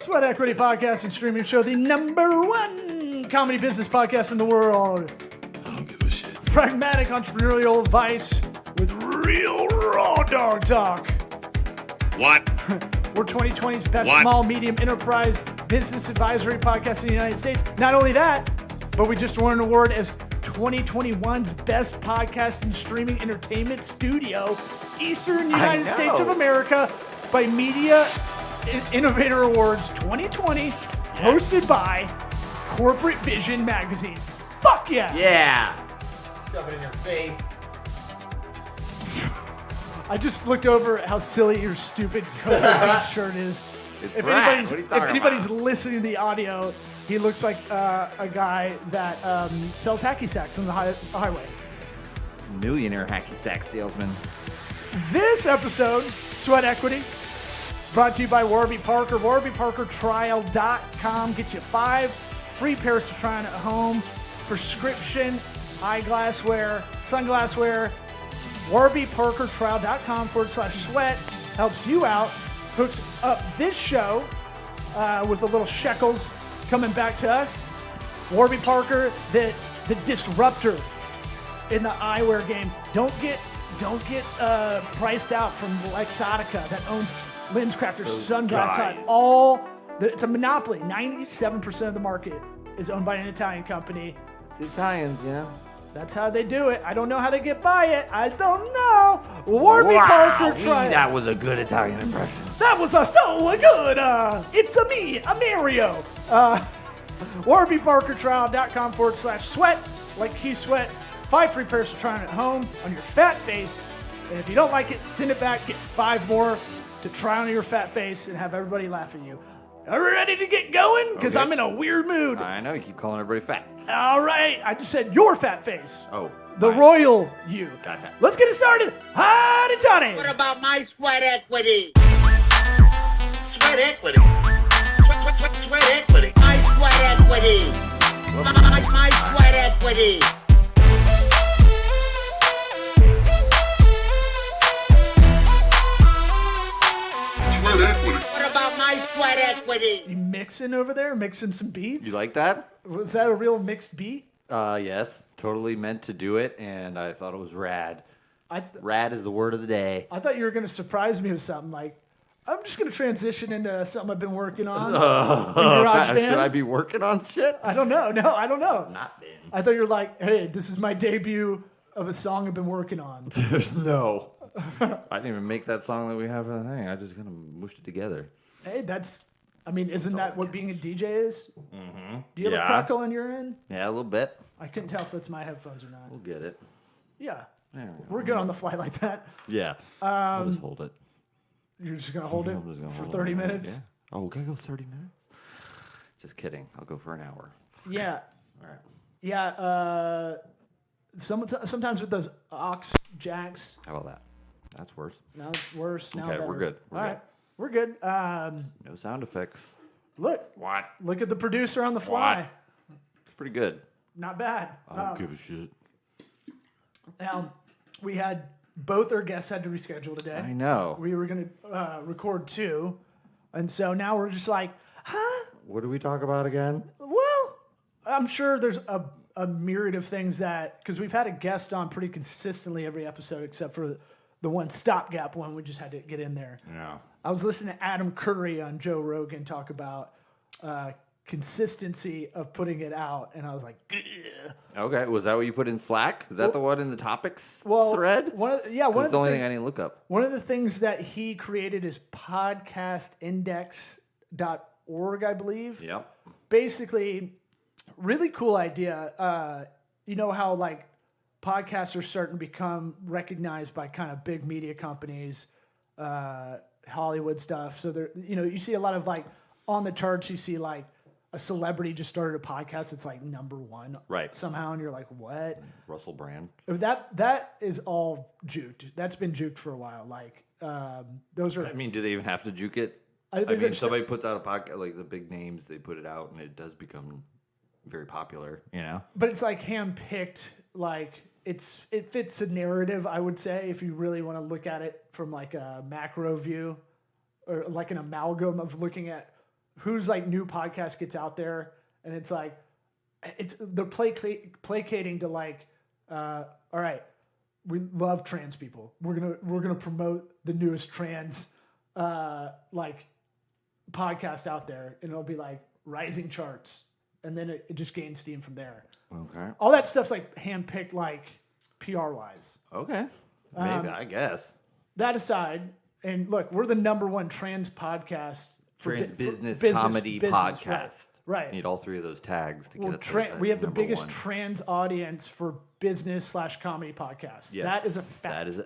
Sweat Equity Podcast and Streaming Show, the #1 comedy business podcast in the world. I don't give a shit. Pragmatic entrepreneurial advice with real raw dog talk. What? We're 2020's best What? small, medium enterprise business advisory podcast in the United States. Not only that, but we just won an award as 2021's best podcast and streaming entertainment studio, Eastern United States of America, by Media Innovator Awards 2020, hosted by Corporate Vision Magazine. Fuck yeah! Yeah. Shove it in your face. I just looked over at how silly your stupid Kobe shirt is. It's If rad. anybody's, What are you if talking anybody's about? listening to the audio, he looks like a guy that sells hacky sacks on the highway. Millionaire hacky sack salesman. This episode, Sweat Equity, is brought to you by Warby Parker. WarbyParkerTrial.com gets you 5 free pairs to try on at home. Prescription, eyeglasswear, sunglasswear. WarbyParkerTrial.com/sweat helps you out. Hooks up this show with a little shekels coming back to us. Warby Parker, the disruptor in the eyewear game. Don't get priced out from Luxottica that owns LensCrafters, Sunglass Hut. It's a monopoly. 97% of the market is owned by an Italian company. It's the Italians, you know. That's how they do it. I don't know how they get by it. I don't know. Warby Parker Trial. That was a good Italian impression. That was so good. It's a me, a Mario. WarbyParkerTrial.com/sweat. Like Q Sweat. 5 free pairs to try on at home on your fat face. And if you don't like it, send it back. Get 5 more to try on your fat face and have everybody laugh at you. Are we ready to get going? Because Okay. I'm in a weird mood. I know, you keep calling everybody fat. All right. I just said your fat face. Oh. The fine. royal you. Gotcha. Let's get it started. Howdy, Toddy. What about my sweat equity? Sweat equity. Sweat equity. My sweat equity. My sweat equity. Sweat equity. What about my sweat equity? You mixing over there? Mixing some beats? You like that? Was that a real mixed beat? Yes. Totally meant to do it, and I thought it was rad. I Rad is the word of the day. thought you were going to surprise me with something like, I'm just going to transition into something I've been working on. in GarageBand. Should I be working on shit? I don't know. No, I don't know. Not been. I thought you were like, hey, this is my debut of a song I've been working on. There's no. I didn't even make that song that we have in the thing. I just kind of mushed it together. Hey, isn't that what being a DJ is? Mm-hmm. Do you have Yeah. a crackle on your end? Yeah, a little bit. I couldn't tell if that's my headphones or not. We'll get it. Yeah. There we go. We're good on the fly like that. Yeah. I'll just hold it. You're just going to hold it I'm just gonna for hold 30 it. minutes? Yeah. Oh, can I go 30 minutes? Just kidding. I'll go for an hour. Yeah. All right. Yeah. Sometimes with those aux jacks, How about that? That's worse. now it's worse. Now Okay, better. we're good. We're All good. right. We're good. No sound effects. Look What? at the producer on the fly. It's pretty good. Not bad. I don't give a shit. Now, we had both our guests had to reschedule today. I know. We were going to record 2. And so now we're just like, huh? What do we talk about again? Well, I'm sure there's a myriad of things that, because we've had a guest on pretty consistently every episode, except for the one stopgap one we just had to get in there. Yeah. I was listening to Adam Curry on Joe Rogan talk about consistency of putting it out, and I was like, ugh. Okay. Was that what you put in Slack? Is that the one in the topics thread? One of That's the only thing I didn't look up. One of the things that he created is podcastindex.org, I believe. Yep. Basically, really cool idea. You know how like podcasts are starting to become recognized by kind of big media companies, Hollywood stuff. So there, you see a lot of like on the charts. You see like a celebrity just started a podcast that's like #1 Right. somehow, and you're like, what? Russell Brand. That is all juked. That's been juked for a while. Like those are. I mean, do they even have to juke it? I I mean, think somebody puts out a podcast, like the big names, they put it out, and it does become very popular, But it's like hand-picked. Like it fits a narrative, I would say, if you really want to look at it from like a macro view, or like an amalgam of looking at whose like new podcast gets out there, and it's like they're placating to like, all right, we love trans people. We're gonna promote the newest trans like podcast out there, and it'll be like rising charts, and then it just gains steam from there. Okay. All that stuff's like handpicked, like PR wise. Okay. Maybe, I guess. That aside, and look, we're the #1 trans podcast. Business comedy podcast. Right. Need all three of those tags to get it. We have the biggest one. trans audience for business/comedy podcasts. Yes, that is a fact. That is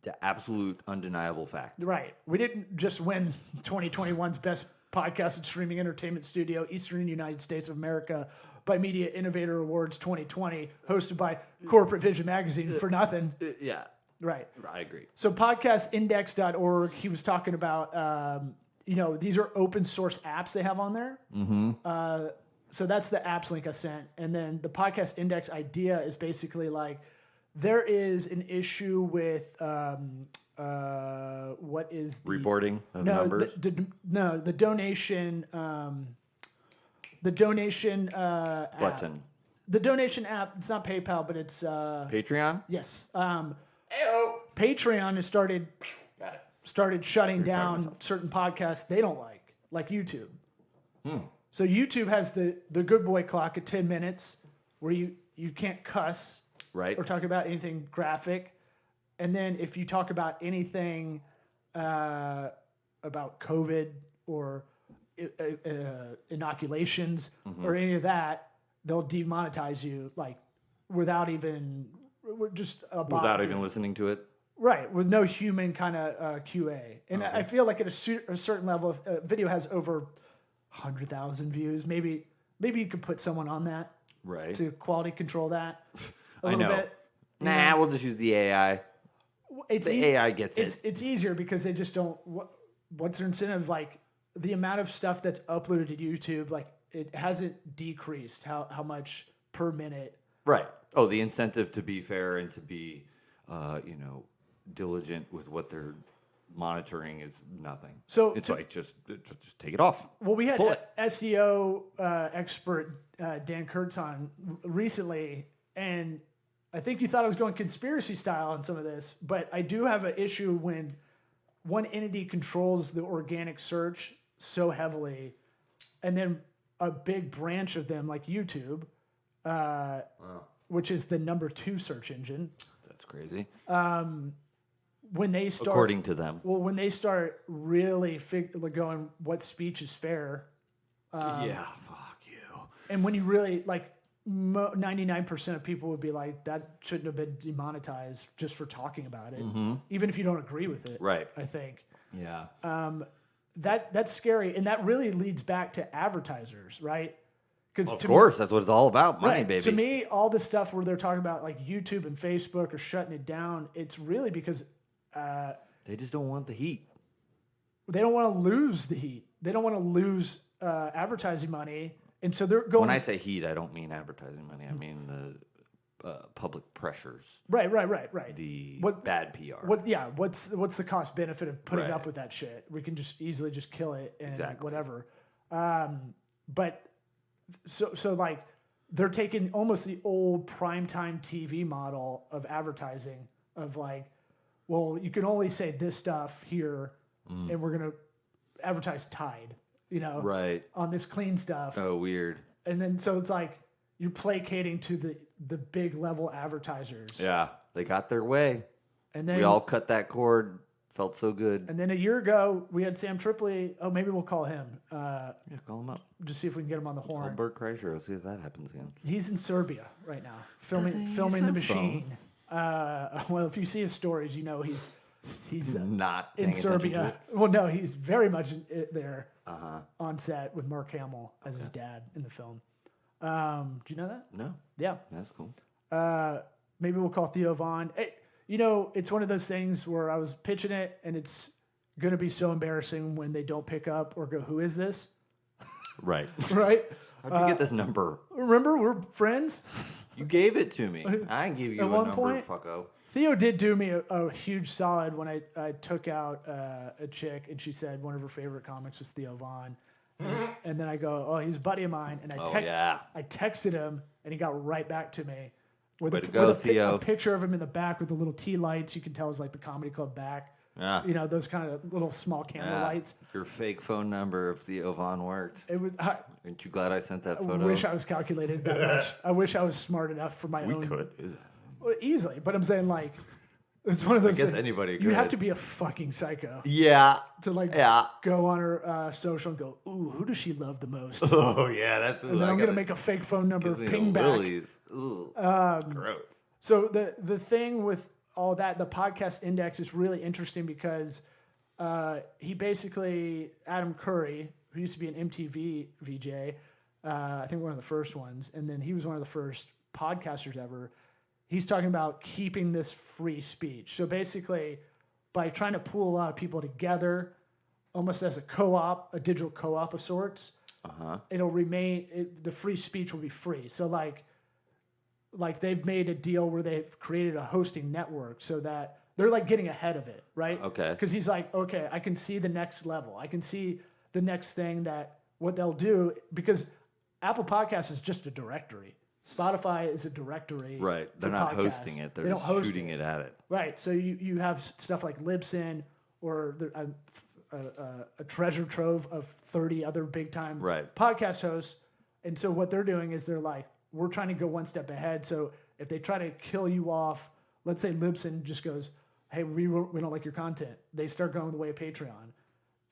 the absolute undeniable fact. Right. We didn't just win 2021's best podcast and streaming entertainment studio, Eastern United States of America, by Media Innovator Awards 2020, hosted by Corporate Vision Magazine for nothing. Yeah. Right. I agree. So podcastindex.org, he was talking about, these are open source apps they have on there. Mm-hmm. So that's the apps link I sent. And then the podcast index idea is basically like there is an issue with what is the reporting of numbers? The donation the donation button. App. The donation app, it's not PayPal, but it's Patreon? Yes. Patreon has started shutting down certain podcasts they don't like YouTube. So YouTube has the good boy clock at 10 minutes where you can't cuss Right. or talk about anything graphic. And then if you talk about anything about COVID or inoculations or any of that, they'll demonetize you like without even listening to it. Right, with no human kind of QA. And I feel like at a certain level, if a video has over 100,000 views, maybe you could put someone on that Right. to quality control that a I little know. bit. Nah, we'll just use the AI. It's The AI gets it. It's easier because they just don't. What's their incentive? Like the amount of stuff that's uploaded to YouTube, like it hasn't decreased. How much per minute? Right. Oh, the incentive to be fair and to be, diligent with what they're monitoring is nothing. So it's like just take it off. Well, we had Pull it. SEO expert Dan Kurtz on recently, and I think you thought I was going conspiracy style on some of this, but I do have an issue when one entity controls the organic search so heavily, and then a big branch of them, like YouTube, which is the #2 search engine. That's crazy. When they start, According to them. well, when they start really going, what speech is fair? Yeah, fuck you. And when you really 99% of people would be like, that shouldn't have been demonetized just for talking about it, even if you don't agree with it. Right. I think Yeah. that's scary, and that really leads back to advertisers, right? Because Of course, that's what it's all about. Money, right, baby. to me, all the stuff where they're talking about like YouTube and Facebook are shutting it down, it's really because They just don't want the heat. they don't want to lose the heat. They don't want to lose advertising money, and so they're going. When I say heat, I don't mean advertising money. I mean the public pressures. right. The What- bad PR. What's the cost benefit of putting Right. up with that shit? We can just easily just kill it and Exactly. whatever. But so like they're taking almost the old primetime TV model of advertising of like, well, you can only say this stuff here, and we're gonna advertise Tide, Right. on this clean stuff, Oh, weird. and then so it's like you're placating to the big level advertisers, Yeah, they got their way. and then We all cut that cord. Felt so good. And then a year ago, we had Sam Tripoli. Oh, maybe we'll call him. Yeah, call him up. Just see if we can get him on the Call horn. Bert Kreischer. Let's see if that happens again. He's in Serbia right now, Does he? filming He's the not machine. Well, if you see his stories, you know he's Not in paying attention to Serbia. it. Well, no, he's very much there on set with Mark Hamill as his dad in the film. Do you know that? No, Yeah. that's cool. Maybe we'll call Theo Vaughn. Hey, it's one of those things where I was pitching it, and it's going to be so embarrassing when they don't pick up or go, "Who is this?" Right. Right? How'd you get this number? Remember, we're friends. You gave it to me. I didn't give you At a one number, point- fucko. Theo did do me a huge solid when I took out a chick, and she said one of her favorite comics was Theo Vaughn. And then I go, oh, he's a buddy of mine. And I texted him, and he got right back to me with a picture of him in the back with the little tea lights. You can tell it's like the comedy club back. Yeah. You know, those kind of little small candle lights. Your fake phone number of Theo Von worked. It was. Aren't you glad I sent that photo? I wish I was calculated that much. I wish I was smart enough for my own. We could do that. Well, easily, but I'm saying like, it's one of those. I guess anybody could. You have to be a fucking psycho. Yeah. To go on her social and go, ooh, who does she love the most? Oh yeah, that's. And then I'm gonna make a fake phone number, ping back. Gross. So the thing with all that, the podcast index is really interesting because he basically, Adam Curry, who used to be an MTV VJ, I think one of the first ones, and then he was one of the first podcasters ever. He's talking about keeping this free speech. So basically, by trying to pool a lot of people together, almost as a co-op, a digital co-op of sorts, it'll remain, the free speech will be free. So like they've made a deal where they've created a hosting network so that they're like getting ahead of it, right? Okay. Because he's like, okay, I can see the next level. I can see the next thing that what they'll do, because Apple Podcasts is just a directory. Spotify is a directory. Right. They're not podcasts. Hosting it. They're just shooting it at it. Right. So you have stuff like Libsyn or a treasure trove of 30 other big time podcast hosts. And so what they're doing is they're like, we're trying to go one step ahead. So if they try to kill you off, let's say Libsyn just goes, hey, we don't like your content. They start going the way of Patreon.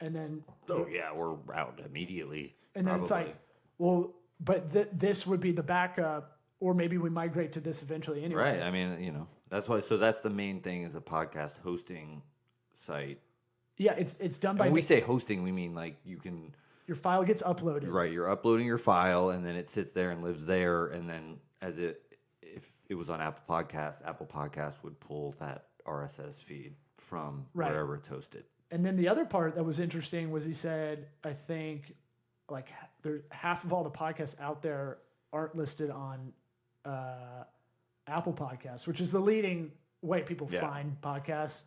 And then... Oh, yeah, we're out immediately. And then it's like, well, but this would be the backup, or maybe we migrate to this eventually anyway. Right. I mean, that's why. So that's the main thing is a podcast hosting site. Yeah, it's done by... When we say hosting, we mean like you can... Your file gets uploaded. Right, you're uploading your file, and then it sits there and lives there, and then if it was on Apple Podcasts would pull that RSS feed from wherever it's hosted. And then the other part that was interesting was he said, I think, like half of all the podcasts out there aren't listed on Apple Podcasts, which is the leading way people find podcasts.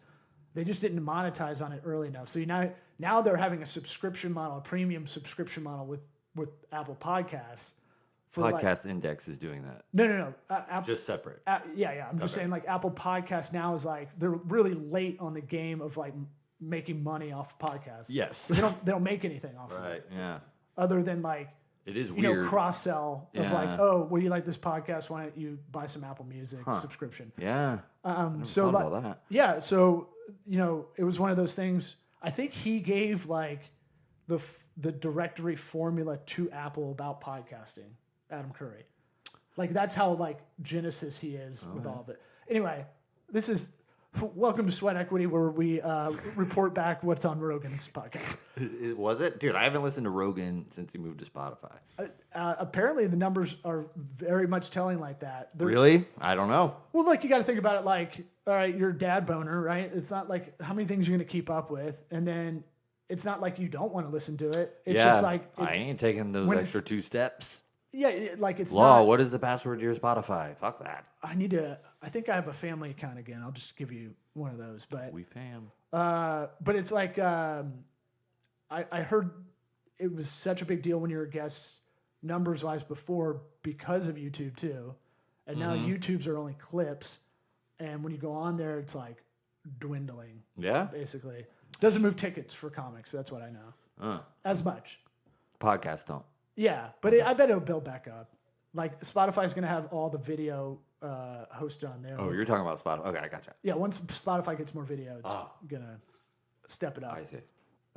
They just didn't monetize on it early enough. So now they're having a subscription model, a premium subscription model with Apple Podcasts. Podcast Index is doing that. No. Just separate. Yeah. I'm just saying like Apple Podcasts now is like, they're really late on the game of like making money off podcasts. Yes. They don't make anything off of it. Right, yeah. Other than like, it is weird. Cross-sell of like, oh, well, you like this podcast, why don't you buy some Apple Music subscription? Yeah. So thought about that. Yeah, so it was one of those things. I think he gave like the directory formula to Apple about podcasting, Adam Curry. Like that's how like Genesis he is with all of it. Anyway, this is welcome to Sweat Equity, where we report back what's on Rogan's podcast. Was it? Dude, I haven't listened to Rogan since he moved to Spotify. Apparently, the numbers are very much telling like that. Really? I don't know. Well, like you got to think about it like, all right, you're a dad boner, right? It's not like how many things you're going to keep up with. And then it's not like you don't want to listen to it. It's just like... I ain't taking those extra 2 steps. Yeah, like it's Law, not... what is the password to your Spotify? Fuck that. I think I have a family account again. I'll just give you one of those. But we fam. But it's like... I heard it was such a big deal when you were a guest numbers-wise before because of YouTube too. And now YouTubes are only clips. And when you go on there, it's like dwindling. Yeah? Basically. Doesn't move tickets for comics. That's what I know. As much. Podcasts don't. Yeah, but I bet it'll build back up. Like Spotify's going to have all the video hosted on there. Oh, you're talking about Spotify. Okay, I gotcha. Yeah, once Spotify gets more video, it's going to step it up. I see.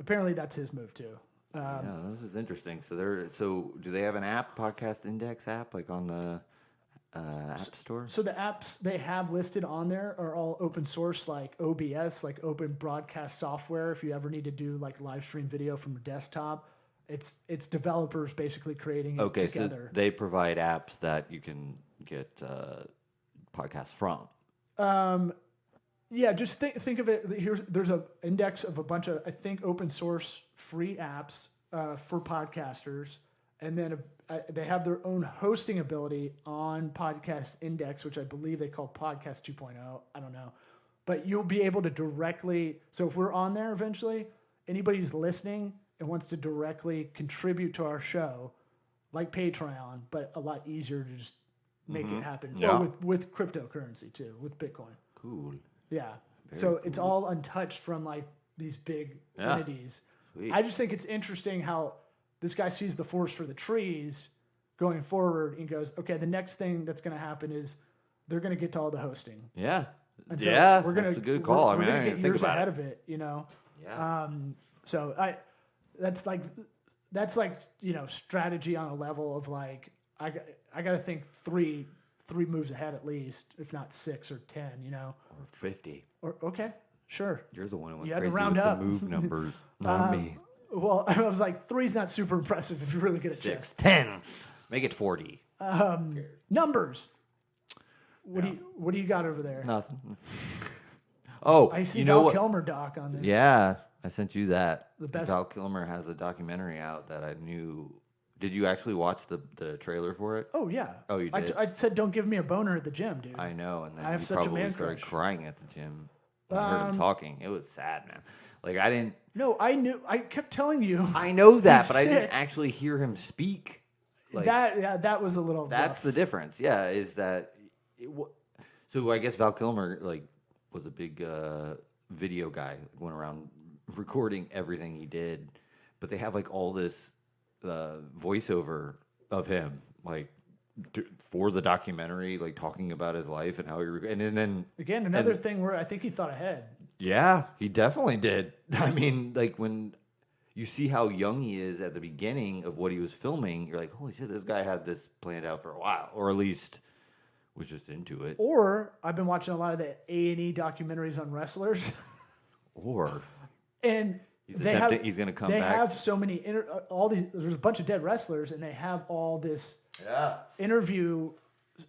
Apparently that's his move too. Yeah, this is interesting. So do they have an app, Podcast Index app, like on the App Store? So the apps they have listed on there are all open source, like OBS, like open broadcast software. If you ever need to do like live stream video from a desktop, it's developers basically creating it together. So they provide apps that you can get podcasts from. Yeah, just think of it. There's an index of a bunch of, I think, open source free apps for podcasters. And then they have their own hosting ability on Podcast Index, which I believe they call Podcast 2.0. I don't know. But you'll be able to directly... So if we're on there eventually, anybody who's listening and wants to directly contribute to our show, like Patreon, but a lot easier to just make it happen. Yeah. Or with cryptocurrency too, with Bitcoin. Cool. Yeah. So it's all untouched from like these big entities. Sweet. I just think it's interesting how this guy sees the forest for the trees going forward and goes, okay, the next thing that's going to happen is they're going to get to all the hosting. Yeah. And so yeah. we're gonna, that's a good call. We're I mean, I gonna didn't get think years about ahead it. of it, you know. Yeah. So that's like strategy on a level of like I got to think three moves ahead at least, if not 6 or 10, you know. Or 50. Or okay, sure. You're the one who went You had to crazy round with up. the move numbers, not me. Well, I was like 3's not super impressive if you're really good at 6, chess. 10. Make it 40. Numbers. What do you got over there? Nothing. Oh, I see you know Val what? Kilmer doc on there. Yeah, I sent you that. The best- Val Kilmer has a documentary out that I knew. Did you actually watch the trailer for it? Oh yeah. Oh, you did? I said don't give me a boner at the gym, dude. I know, and then I have you such a probably man started crush. crying at the gym. When I heard him talking. It was sad, man. Like I didn't. No, I knew. I kept telling you. I know that, He's but I didn't sick. actually hear him speak. Like, that was a little. That's rough. the difference. Yeah, is that. So I guess Val Kilmer was a big video guy. Went around recording everything he did, but they have all this voiceover of him for the documentary, talking about his life and how and then Again, another thing where I think he thought ahead. yeah, he definitely did. I mean, when you see how young he is at the beginning of what he was filming, you're like, holy shit, this guy had this planned out for a while, or at least was just into it. Or I've been watching a lot of the A&E documentaries on wrestlers, Or and he's he's going to come They back. have so many there's a bunch of dead wrestlers, and they have all this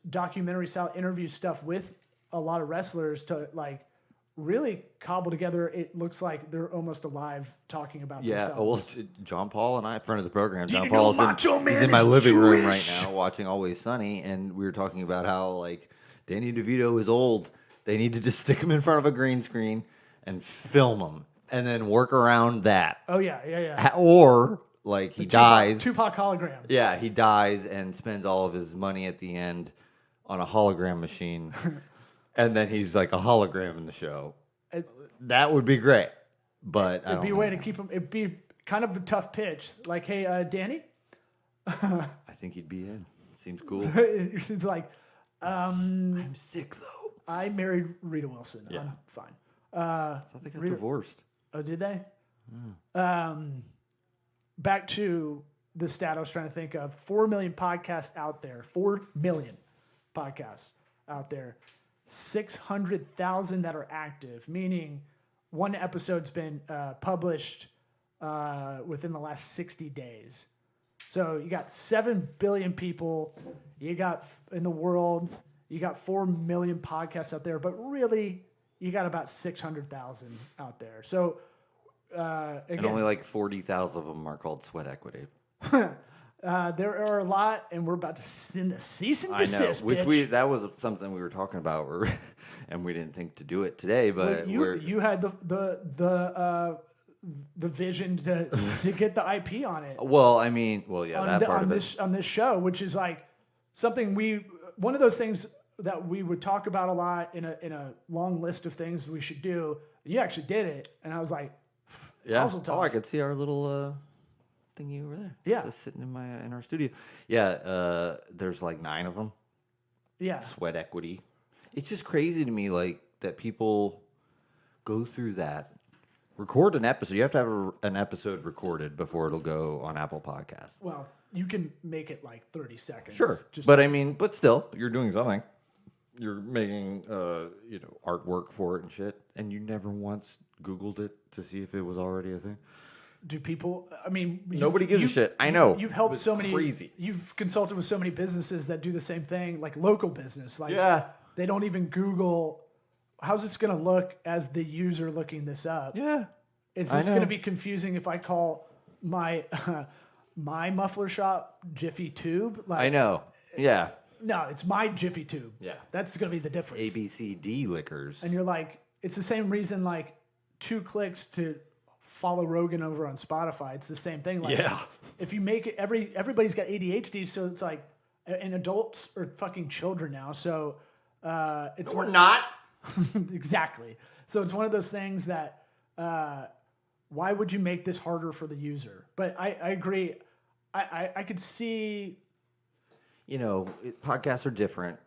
documentary style interview stuff with a lot of wrestlers to really cobble together. It looks like they're almost alive talking about themselves. Well, John Paul and I, friend of the program, Did John you know Paul Macho is Man in my is living room Jewish? right now watching Always Sunny, and we were talking about how Danny DeVito is old. They need to just stick him in front of a green screen and film him, and then work around that. Oh yeah. Or he dies. Tupac hologram. Yeah, he dies and spends all of his money at the end on a hologram machine, and then he's like a hologram in the show. That would be great, but It'd be a way to keep him. It'd be kind of a tough pitch. Like, hey, Danny. I think he'd be in. Seems cool. It's like, I'm sick though. I married Rita Wilson. Yeah. I'm fine. I thought they got divorced. Oh, did they? Back to the stat I was trying to think of. 4 million podcasts out there. 4 million podcasts out there. 600,000 that are active, meaning one episode's been published within the last 60 days. So you got 7 billion people you got in the world. You got 4 million podcasts out there, but really you got about 600,000 out there. So again, And only 40,000 of them are called sweat equity. there are a lot, and we're about to send a cease and desist. Which that was something we were talking about, and we didn't think to do it today. But you had the vision to get the IP on it. Well, I mean, that part of it. On this show, which is something one of those things that we would talk about a lot in a long list of things we should do. You actually did it, and I was like, yeah. Mazel tov. Oh, I could see our little thingy over there. Yeah. Just sitting in our studio. Yeah. There's 9 of them. yeah. Sweat equity. It's just crazy to me, that people go through that. Record an episode. You have to have an episode recorded before it'll go on Apple Podcasts. Well, you can make it 30 seconds. Sure, but still, you're doing something. You're making, artwork for it and shit, and you never once Googled it to see if it was already a thing. Do people? I mean, Nobody gives a shit. I know. You've helped It's so many. crazy. You've consulted with so many businesses that do the same thing, like local business. Yeah. They don't even Google. How's this going to look as the user looking this up? Yeah. Is I this going to know. be confusing if I call my my muffler shop Jiffy Tube? I know. Yeah. No, it's my Jiffy Tube. Yeah. That's going to be the difference. ABCD liquors. And you're like, it's the same reason 2 clicks to follow Rogan over on Spotify. It's the same thing. Like, Yeah. if you make it, everybody's got ADHD, so it's like, and adults are fucking children now. So it's We're not. exactly. So it's one of those things that why would you make this harder for the user? But I agree. I could see. Podcasts are different.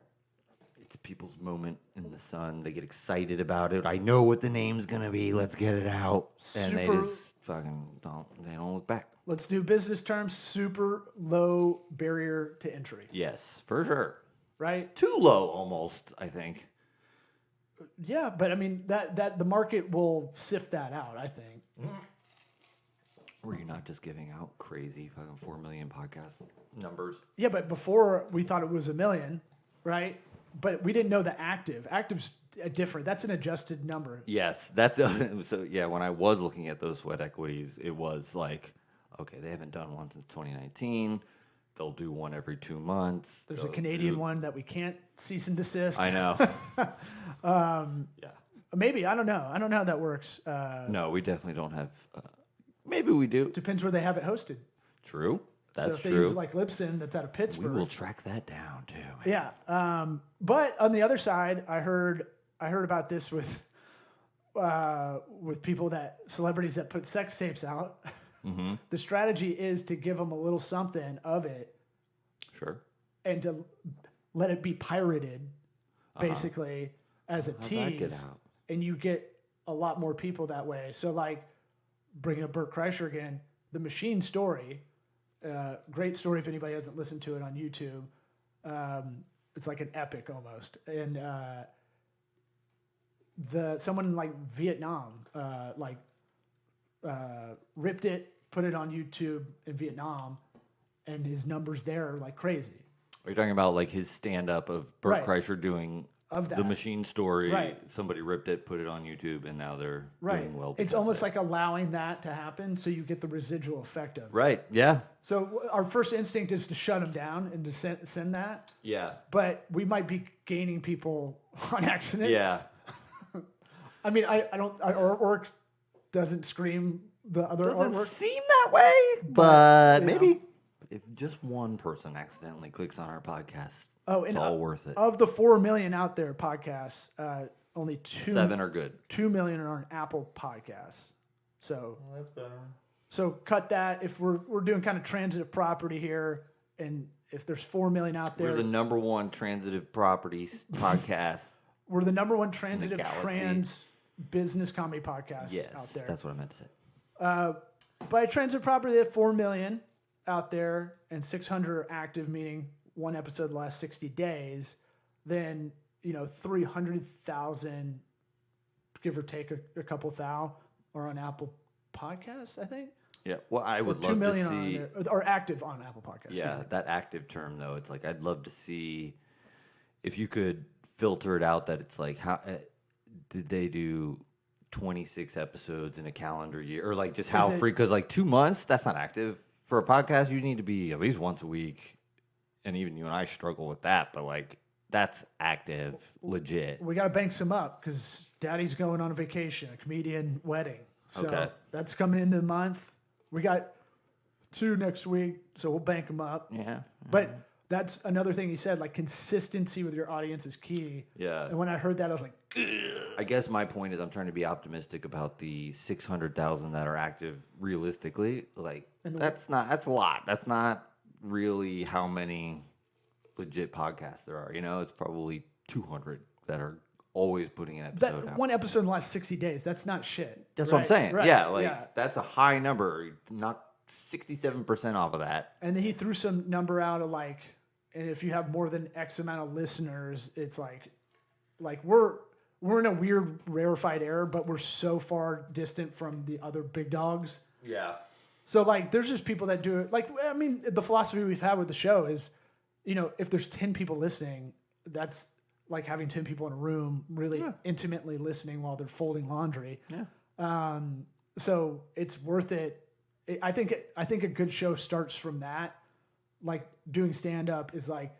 It's people's moment in the sun. They get excited about it. I know what the name's gonna be. Let's get it out. And they just fucking don't. They don't look back. Let's do business terms. Super low barrier to entry. Yes, for sure. Right. Too low, almost. I think. Yeah, but I mean that the market will sift that out. I think. Were you not just giving out crazy fucking 4 million podcast numbers? Yeah, but before we thought it was 1 million, right? But we didn't know the active. Active's different. That's an adjusted number. Yes, that's so. Yeah, when I was looking at those sweat equities, it was like, okay, they haven't done one since 2019. They'll do one every 2 months. There's a Canadian one that we can't cease and desist. I know. Yeah. Maybe I don't know. I don't know how that works. No, we definitely don't have. Maybe we do. Depends where they have it hosted. True. That's so if true. they use like Libsyn, that's out of We Pittsburgh. will track that down too. Man. Yeah. But on the other side, I heard about this with people celebrities that put sex tapes out. Mm-hmm. The strategy is to give them a little something of it. Sure. And to let it be pirated, basically, as a How'd that get tease. out? And you get a lot more people that way. So, like, bringing up Bert Kreischer again, The Machine Story, great story if anybody hasn't listened to it on YouTube. It's like an epic almost. And someone in, like, Vietnam, ripped it, put it on YouTube in Vietnam, and his numbers there are like crazy. Are you talking about like his stand-up of Bert Right. Kreischer doing Of that. The Machine Story? Right. Somebody ripped it, put it on YouTube, and now they're Right. doing well. It's because of almost it. like allowing that to happen so you get the residual effect of it. Right. Yeah. So our first instinct is to shut them down and to send that, Yeah. but we might be gaining people on accident. Yeah. I mean, I don't. Our artwork doesn't scream the other Doesn't artwork. seem that way, but you know. maybe if just one person accidentally clicks on our podcast, Oh, it's and all worth it. Of the 4 million out there podcasts, only 7 are good. 2 million are on Apple Podcasts. So That's better. So cut that. If we're doing kind of transitive property here, and if there's 4 million out there, We're the number one transitive properties podcast. we're the number one transitive galaxy. trans business comedy podcast Yes, out there. that's what I meant to say. By transitive property, they have 4 million out there, and 600 are active, meaning one episode the last 60 days. Then 300,000, give or take a couple thou, are on Apple Podcasts, I think. Yeah, well, I would 2 love million to are on see. there, or active on Apple Podcasts. Yeah, that active term though, it's like I'd love to see if you could filter it out. That it's like how did they do 26 episodes in a calendar year, or like just how it- free? Because like 2 months, that's not active for a podcast. You need to be at least once a week, and even you and I struggle with that. But like that's active, legit. We got to bank some up because Daddy's going on a vacation, a comedian wedding. So Okay. that's coming into the month. We got 2 next week, so we'll bank them up. Yeah, But that's another thing he said, like consistency with your audience is key. yeah. And when I heard that, I was like, I guess my point is I'm trying to be optimistic about the 600,000 that are active realistically. Like that's a lot. That's not really how many legit podcasts there are. It's probably 200 that are always putting an episode that out. one episode in the last 60 days, that's not shit. That's what I'm Right, saying. right, Yeah, that's a high number. Knock 67% off of that. And then he threw some number out of like, and if you have more than X amount of listeners, it's like we're in a weird rarefied era, but we're so far distant from the other big dogs. Yeah. So like, there's just people that do it. Like, I mean, the philosophy we've had with the show is, if there's 10 people listening, that's like having 10 people in a room really intimately listening while they're folding laundry. Yeah. So it's worth it. I think a good show starts from that. Like doing stand up is like,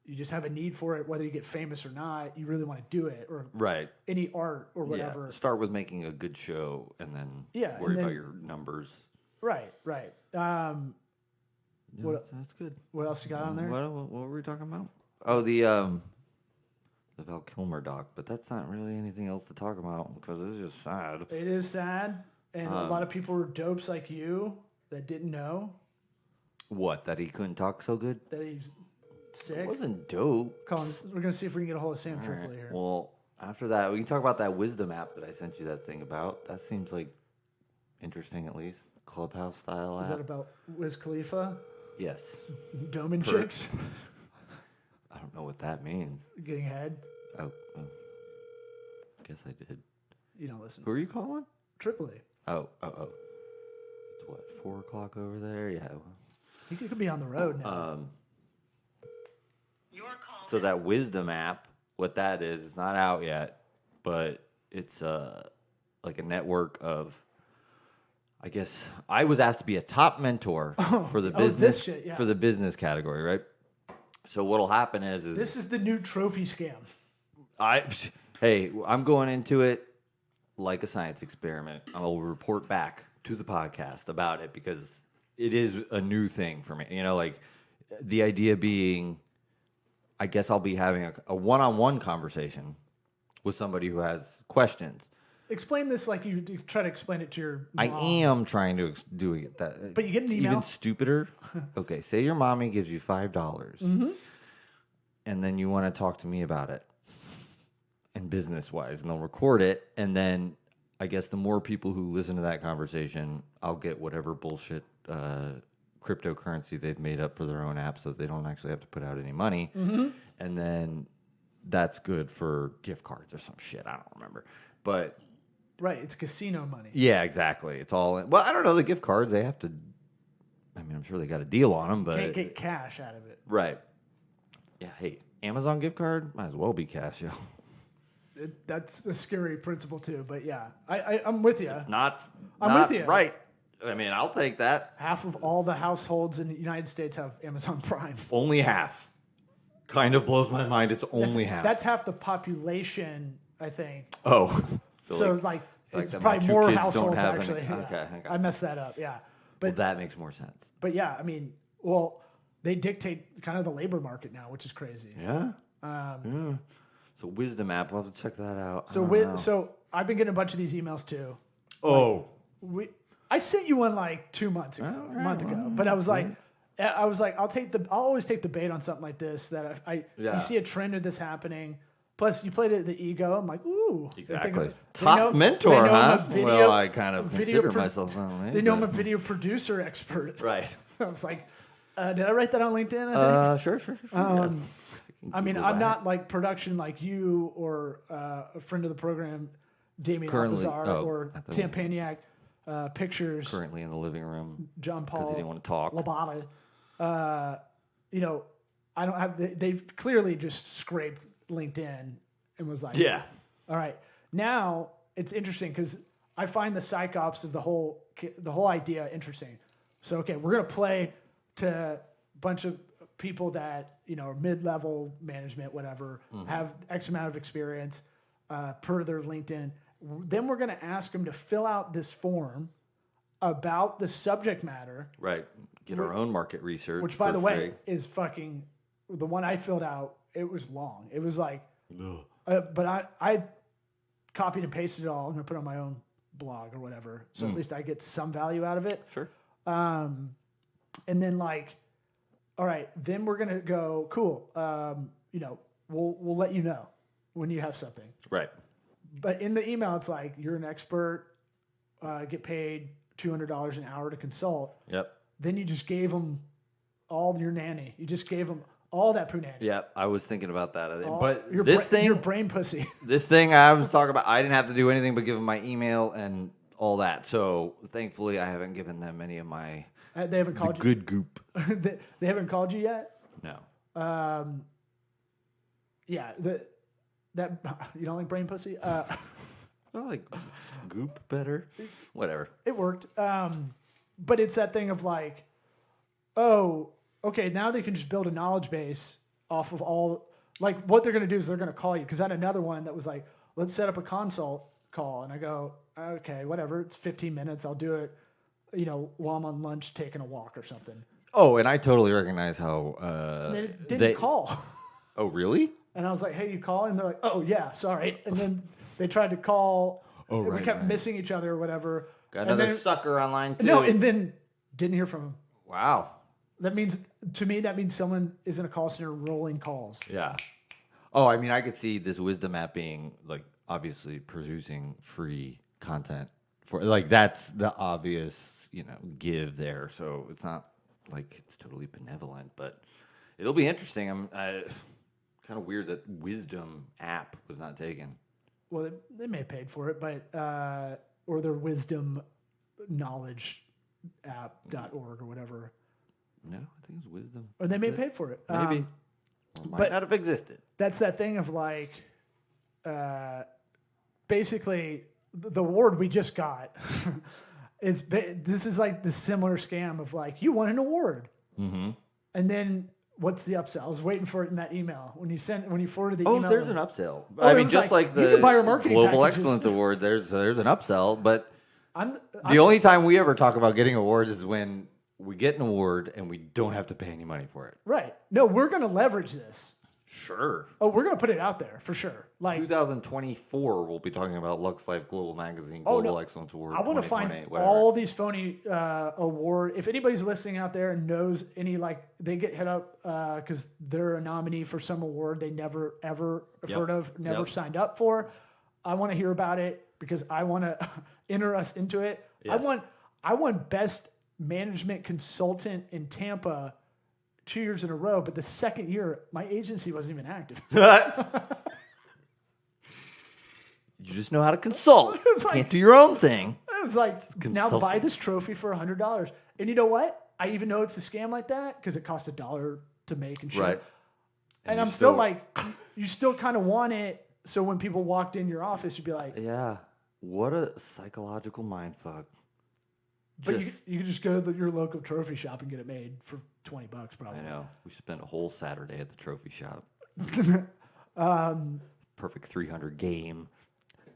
you just have a need for it, whether you get famous or not. You really want to do it, or Right. any art or whatever. Yeah. Start with making a good show, and then Yeah, worry and then- about your numbers. Right. Yeah, What- that's good. What else you got on there? What were we talking about? Oh, the Val Kilmer doc, but that's not really anything else to talk about because it's just sad. It is sad, and a lot of people were dopes like you that didn't know What? That he couldn't talk so good? that he's sick. It wasn't dope. Colin, we're gonna see if we can get a hold of Sam All Tripoli right. here. Well, after that, we can talk about that wisdom app that I sent you that thing about. That seems like interesting, at least Clubhouse style Is app. that about Wiz Khalifa, Yes. Doman Per- chicks, I don't know what that means. getting head? Oh. Guess I did. You don't listen. Who are you calling? Tripoli. Oh. It's what, 4 o'clock over there? Yeah. He could be on the road now. So that wisdom app, what that is, it's not out yet, but it's like a network of. I guess I was asked to be a top mentor for the this business shit, yeah. for the business category, right? So what'll happen is This is the new trophy scam. I'm going into it like a science experiment. I'll report back to the podcast about it because it is a new thing for me. You know, like the idea being, I guess I'll be having a one-on-one conversation with somebody who has questions. Explain this like you try to explain it to your I mom. am trying to do it that. But you get an it's email? even stupider. Okay, say your mommy gives you $5, and then you want to talk to me about it, and business wise, and they'll record it, and then I guess the more people who listen to that conversation, I'll get whatever bullshit cryptocurrency they've made up for their own app, so they don't actually have to put out any money, and then that's good for gift cards or some shit. I don't remember, but. Right, it's casino money. Yeah, exactly. It's all well. I don't know the gift cards. They have to. I mean, I'm sure they got a deal on them, but Can't get cash out of it. right. Yeah. Hey, Amazon gift card might as well be cash, yo. That's a scary principle too. But yeah, I'm with you. It's not. I'm not with you. Right. I mean, I'll take that. Half of all the households in the United States have Amazon Prime. Only half. Kind of blows my mind. It's only half. That's half the population, I think. oh. So it's like fact it's that my probably two more kids don't households have any- actually. okay, I got I messed that up. Yeah, Well, but that makes more sense. yeah, I mean, well, they dictate kind of the labor market now, which is crazy. Yeah. Yeah. So wisdom app. I'll have to check that out. So I've been getting a bunch of these emails too. Oh. I sent you one like 2 months ago, a month ago, but I was like, I'll always take the bait on something like this. That you see a trend of this happening. Plus, you played it at the ego. I'm like, ooh, Exactly. they Top know mentor, I'm a huh? video- Well, I kind of video consider pro- myself that way. They know I'm a but- video producer expert. Right. I was like, did I write that on LinkedIn? I think. Sure. I mean, I'm not like production like you or a friend of the program, Damien Currently- Alcazar, or I thought- Tam Paniak, Pictures, currently in the living room John Paul. because he didn't want to talk. Labata. You know, I don't have. They've clearly just scraped LinkedIn and was like, Yeah. all right. Now it's interesting because I find the psych ops of the whole idea interesting. So okay, we're gonna play to a bunch of people that are mid-level management, whatever, have X amount of experience per their LinkedIn. Then we're gonna ask them to fill out this form about the subject matter. Right. Get our own market research. Which, by for the way, free. is fucking the one I filled out. It was long. It was like, but I copied and pasted it all. I'm gonna put it on my own blog or whatever, so at least I get some value out of it. Sure. And then all right, then we're gonna go. Cool. We'll let you know when you have something. Right. But in the email, it's like you're an expert. Get paid $200 an hour to consult. Yep. Then you just gave them all your nanny. You just gave them all that poo nanny. Yep. I was thinking about that. All- But your your brain pussy. this thing I was talking about, I didn't have to do anything but give them my email and all that. So thankfully, I haven't given them any of my They haven't called you. good goop. They haven't called you yet. No. Yeah. That you don't like brain pussy. I like goop better. Whatever. It worked. But it's that thing of like, oh, okay, now they can just build a knowledge base off of all, like what they're going to do is they're going to call you. Because I had another one that was like, let's set up a consult call. And I go, okay, whatever. It's 15 minutes. I'll do it, while I'm on lunch taking a walk or something. Oh, and I totally recognize how They didn't call. Oh, really? And I was like, hey, you call? And they're like, oh, yeah, sorry. And then they tried to call. Oh, and right, we kept right. missing each other or whatever. Got And another then- sucker online, too. No, and then didn't hear from him. Wow. That means someone is in a call center rolling calls. Yeah. Oh, I mean, I could see this Wisdom app being, like, obviously producing free content. For like, that's the obvious, give there. So it's not like it's totally benevolent, but it'll be interesting. Kind of weird that Wisdom app was not taken. Well, they may have paid for it, but or their wisdom knowledge app.org or whatever. No, I think it was Wisdom. Or they may have paid for it. Maybe. Or might but- not have existed. That's that thing of like, basically, the award we just got this is like the similar scam of like, you won an award. Mm-hmm. And then what's the upsell? I was waiting for it in that email. When you forwarded the Oh, email. there's an upsell. Oh, I it mean, was just like you the can buy our marketing Global packages. Excellence Award, there's an upsell. But I'm the only time we ever talk about getting awards is when we get an award and we don't have to pay any money for it. right. No, we're going to leverage this. Sure. Oh, we're going to put it out there for sure. Like, 2024, we'll be talking about Lux Life Global Magazine Oh, Global no. Excellence Award. I want to find 2028, whatever. all these phony award. If anybody's listening out there and knows any, like, they get hit up because they're a nominee for some award they never ever Yep. heard of, never Yep. signed up for. I want to hear about it because I want to enter us into it. Yes. I won best management consultant in Tampa 2 years in a row, but the second year my agency wasn't even active. You just know how to consult. It's like- Can't do your own thing. I was like, now buy consulting. this trophy for $100. And you know what? I even know it's a scam like that because it cost $1 to make and shit. Right. And you're I'm still like, you still kind of want it. So when people walked in your office, you'd be like, Yeah. What a psychological mind fuck. but Just- you could just go to your local trophy shop and get it made for $20 probably. I know. We spent a whole Saturday at the trophy shop. Perfect 300 game.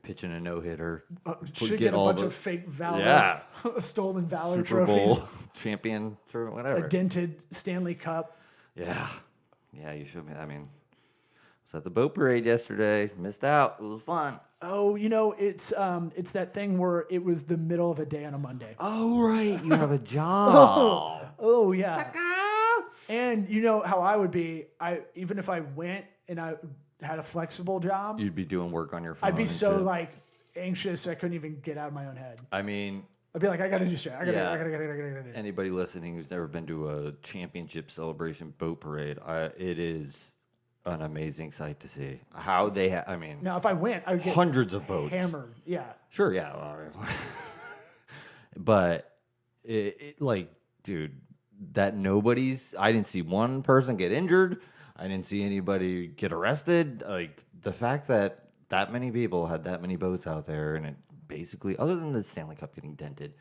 Pitching a no-hitter. Should get get a all bunch the- of fake valor, Yeah. stolen valor Super trophies, Bowl champion, whatever. a dented Stanley Cup. Yeah. Yeah, you showed me. I mean, I was at the boat parade yesterday. Missed out. It was fun. Oh, it's that thing where it was the middle of a day on a Monday. Oh, right. You have a job. Oh yeah. And you know how I would be. Even if I went and I had a flexible job, You'd be doing work on your phone. I'd be and so shit. like anxious I couldn't even get out of my own head. I mean, I'd be like, I gotta do shit. I gotta. Yeah. anybody listening who's never been to a championship celebration boat parade, it is an amazing sight to see. How they I mean, Now, if I went, I would get hundreds of boats. hammered. Yeah. Sure, yeah. But like, dude, that I didn't see one person get injured. I didn't see anybody get arrested. Like, the fact that many people had that many boats out there, and it basically, other than the Stanley Cup getting dented.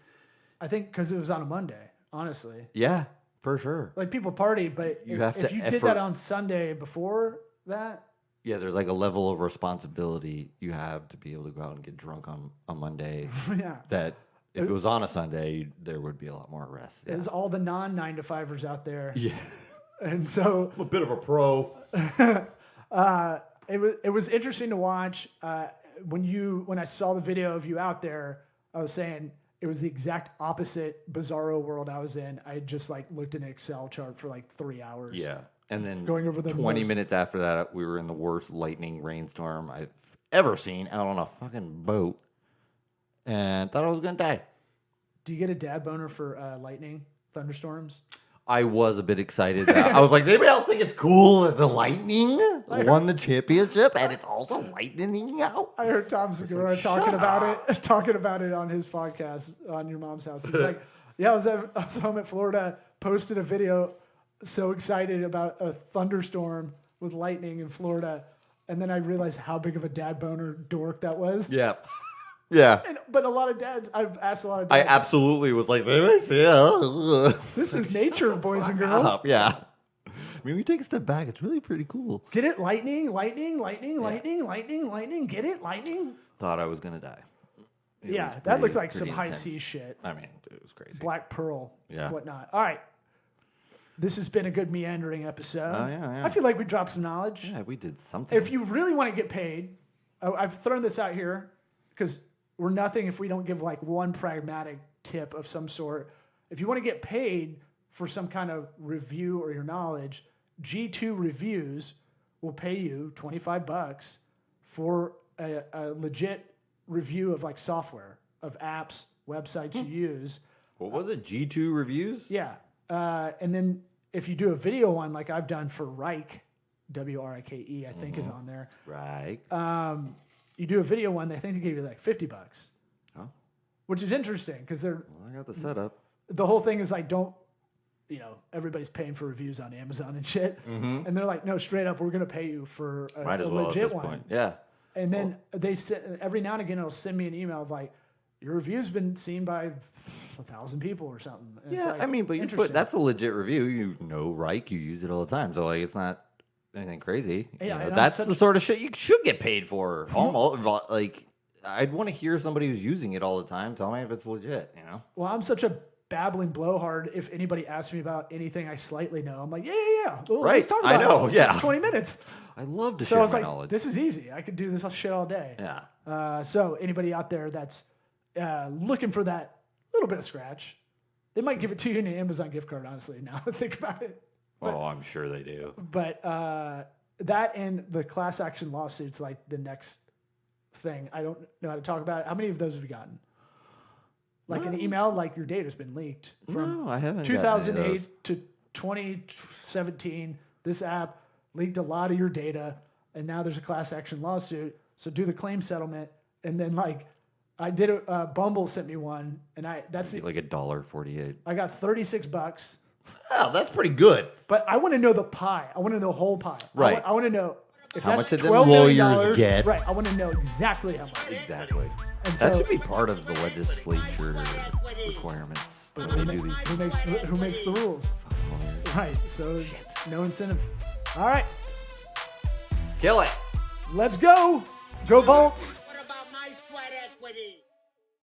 I think because it was on a Monday, honestly. Yeah, for sure. Like, people party, but You have if to you did effort- that on Sunday before that, Yeah, there's like a level of responsibility you have to be able to go out and get drunk on a Monday yeah. that if it was on a Sunday, there would be a lot more arrests. Yeah. There's all the non-9-to-5ers out there. Yeah. And so I'm a bit of a pro. it was interesting to watch. When I saw the video of you out there, I was saying it was the exact opposite bizarro world I was in. I had just like looked at an Excel chart for like 3 hours. Yeah. And then Going over the 20 most- minutes after that, we were in the worst lightning rainstorm I've ever seen out on a fucking boat. And thought I was going to die. Do you get a dad boner for lightning, thunderstorms? I was a bit excited. I was like, does anybody else think it's cool that the Lightning won the championship and it's also lightning out? I heard Tom Segura talking about it on his podcast on Your Mom's House. He's like, yeah, I was home at Florida, posted a video, so excited about a thunderstorm with lightning in Florida, and then I realized how big of a dad boner dork that was. Yeah. Yeah. But a lot of dads, I've asked a lot of I dads, absolutely was like, "Did I see it?" this is nature, boys and girls. Yeah. when you take a step back, it's really pretty cool. Get it? Lightning. Get it? Lightning. Thought I was gonna die. It was that looked pretty- like some pretty high intense. C shit. I mean, it was crazy. Black Pearl. Yeah. Whatnot. All right. This has been a good meandering episode. Oh, yeah. I feel like we dropped some knowledge. Yeah, we did something. If you really want to get paid, I've thrown this out here because we're nothing if we don't give like one pragmatic tip of some sort. If you want to get paid for some kind of review or your knowledge, G2 Reviews will pay you $25 for a legit review of like software, of apps, websites you use. What was it? G2 Reviews? Yeah. And then if you do a video one like I've done for Rike, W-R-I-K-E, I think is on there. Right. You do a video one, they think they give you like $50. Oh. Which is interesting because Well, I got the setup. the whole thing is like, everybody's paying for reviews on Amazon and shit. Mm-hmm. And they're like, no, straight up, we're going to pay you for a Might as well at legit this one. point. Yeah. And then every now and again, it'll send me an email of like, your review's been seen by 1,000 people or something. And it's Yeah, like, I mean, but interesting. that's a legit review. You know Reich, you use it all the time. So, like, it's not anything crazy. Yeah, You know, and I'm that's such- the sort of shit you should get paid for. Almost. Like, I'd want to hear somebody who's using it all the time tell me if it's legit, you know? Well, I'm such a babbling blowhard. If anybody asks me about anything I slightly know, I'm like, yeah. Well, Right. Let's talk I about know, it. yeah. 20 minutes. I love to So I share was my like, knowledge. this is easy. I could do this shit all day. Yeah. So anybody out there that's looking for that little bit of scratch, they might give it to you in an Amazon gift card, honestly, now I think about it. Oh, I'm sure they do. But that and the class action lawsuits, like the next thing. I don't know how to talk about it. How many of those have you gotten? Like an email, like your data's been leaked from No, I haven't gotten any of 2008 those. to 2017. This app leaked a lot of your data, and now there's a class action lawsuit. So do the claim settlement, and then like I did it. Bumble sent me one, and that's Like $1.48. I got $36. Oh, that's pretty good. But I want to know the pie. I want to know the whole pie. Right. I want to know if How that's much did them $12 million, lawyers get? Right. I want to know exactly how much. Exactly. And That so should be part of the legislature requirements when they do these who makes the rules? things. Right. So no incentive. All right. Kill it. Let's go. Go Bolts.